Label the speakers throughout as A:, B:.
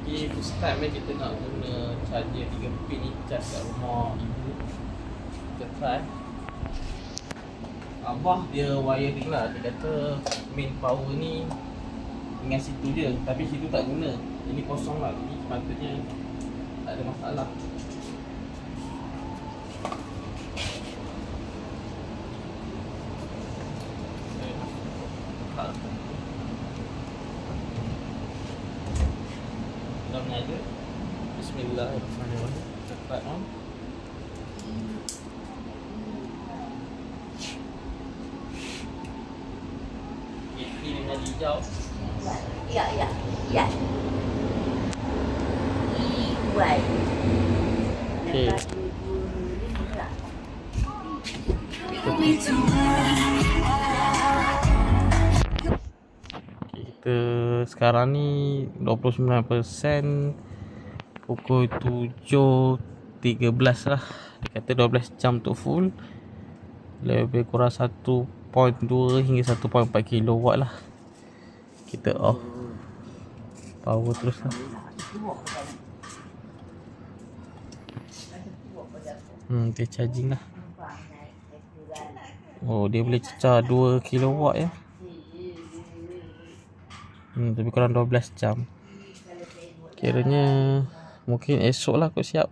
A: Tapi first time kita nak guna charger 3 pin ni, charge kat rumah ibu. Kita try. Abah dia wiring lah, dia kata main power ni dengan situ je, tapi situ tak guna. Ini kosong lah, jadi sepatutnya tak ada masalah. Dah menyala. Bismillahirrahmanirrahim. Cepat on. Ini dengan hijau.
B: Ya.
A: Okey. Kita sekarang ni 29%, pukul 7.13 lah. Dia kata 12 jam untuk full, lebih kurang 1.2 hingga 1.4 kW lah. Kita off power terus lah. Dia charging lah. Oh, dia boleh cecah 2 kW ya. Lebih kurang 12 jam. Kiranya mungkin esok lah kot siap.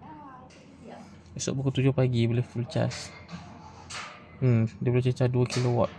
A: Esok pukul 7 pagi boleh full charge. Dia boleh cecah 2 kW.